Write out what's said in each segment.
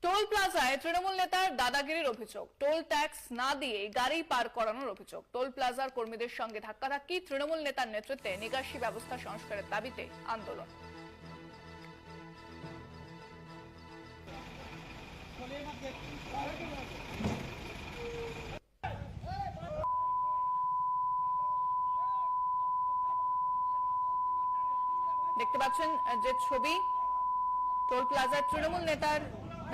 Toll প্লাজায় তৃণমূল নেতার দাদাগিরির অভিযোগ, টোল ট্যাক্স না দিয়ে গাড়ি পার করানোর অভিযোগ। টোল প্লাজার কর্মীদের সঙ্গে ধাক্কাধাক্কি, তৃণমূল নেতার নেতৃত্বে নিকাশি ব্যবস্থা সংস্কারের দাবিতে আন্দোলন। দেখতে পাচ্ছেন যে ছবি, টোল প্লাজার তৃণমূল নেতার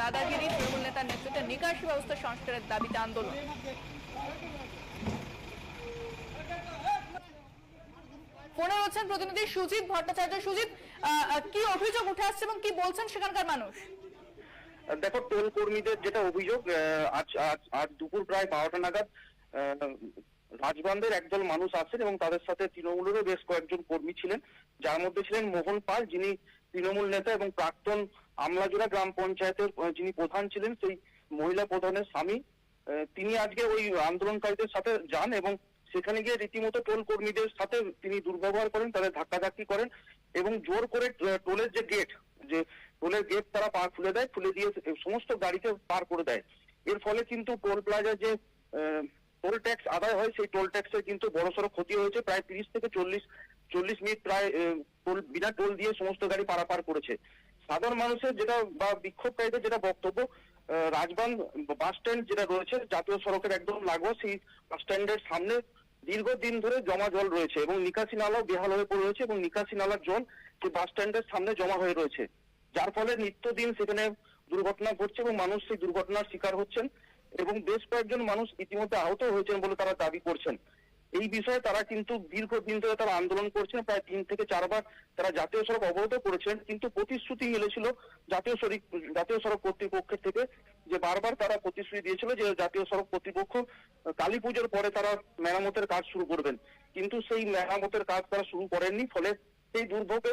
দাদাগিরি, তৃণমূল নেতার নেতৃত্বে নিকাশি ব্যবস্থা সংস্কারের দাবিতে আন্দোলন। ফোনে রয়েছেন প্রতিনিধি সুজিত ভট্টাচার্য। সুজিত, কি অভিযোগ উঠে আসছে এবং কি বলছেন সেখানকার মানুষ? দেখো, টোল কর্মীদের যেটা অভিযোগ, আজ দুপুর প্রায় 12টা নাগাদ রাজবান্ধের একদল মানুষ আসেন এবং তাদের সাথে তৃণমূলেরও বেশ কয়েকজন কর্মী ছিলেন, যার মধ্যে ছিলেন মোহন পাল, যিনি তৃণমূল নেতা এবং প্রাক্তন আমলাজোড়া গ্রাম পঞ্চায়েতের যিনি প্রধান ছিলেন, সেই মহিলা প্রধানের স্বামী। তিনি আজকে ওই আন্দোলনকারীদের সাথে যান এবং সেখানে গিয়ে রীতিমতো টোল কর্মীদের সাথে তিনি দুর্ব্যবহার করেন, তাদের ধাক্কাধাক্কি করেন এবং জোর করে টোলের টোলের গেট তারা খুলে দেয়, খুলে দিয়ে সমস্ত গাড়িকে পার করে দেয়। এর ফলে কিন্তু টোল প্লাজায় যে টোল ট্যাক্স আদায় হয়, সেই টোল ট্যাক্সের কিন্তু বড়সড় ক্ষতি হয়েছে। প্রায় 30 থেকে 40 মিনিট প্রায় বিনা টোল দিয়ে সমস্ত গাড়ি পারাপার করেছে। সাধারণ মানুষের যেটা বা বিক্ষোভকারীদের যেটা বক্তব্য, রাজবান্ধ বাস স্ট্যান্ড যেটা রয়েছে জাতীয় সড়কের একদম লাগোয়া, সেই বাস স্ট্যান্ডের সামনে দীর্ঘদিন ধরে জমা জল রয়েছে এবং নিকাশি নালাও বেহাল হয়ে পড়ে রয়েছে এবং নিকাশি নালার জল সেই বাস স্ট্যান্ডের সামনে জমা হয়ে রয়েছে, যার ফলে নিত্যদিন সেখানে দুর্ঘটনা ঘটছে এবং মানুষ সেই দুর্ঘটনার শিকার হচ্ছেন এবং বেশ কয়েকজন মানুষ ইতিমধ্যে আহত হয়েছেন বলে তারা দাবি করছেন। এই বিষয়ে তারা কিন্তু দীর্ঘদিন ধরে তারা আন্দোলন করছেন, প্রায় 3 থেকে 4 বার তারা জাতীয় সড়ক অবরোধ করেছেন, কিন্তু প্রতিশ্রুতি মিলেছিল জাতীয় সড়ক কর্তৃপক্ষের থেকে, যে বারবার তারা প্রতিশ্রুতি দিয়েছিল যে জাতীয় সড়ক কর্তৃপক্ষ কালী পুজোর পরে তারা মেরামতের কাজ শুরু করবেন, কিন্তু সেই মেরামতের কাজ তারা শুরু করেননি। ফলে সেই দুর্ভোগে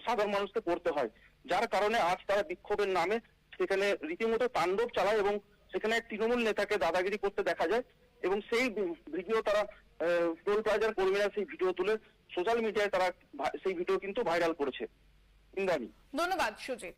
সাধারণ মানুষকে পড়তে হয়, যার কারণে আজ তারা বিক্ষোভের নামে সেখানে রীতিমতো তাণ্ডব চালায় এবং সেখানে এক তৃণমূল নেতাকে দাদাগিরি করতে দেখা যায় এবং সেই ভিডিও তারা টোল প্লাজার কর্মীরা সেই ভিডিও তুলে সোশ্যাল মিডিয়ায় তারা সেই ভিডিও কিন্তু ভাইরাল করেছে। ইন্দ্রাণী, ধন্যবাদ সুজিত।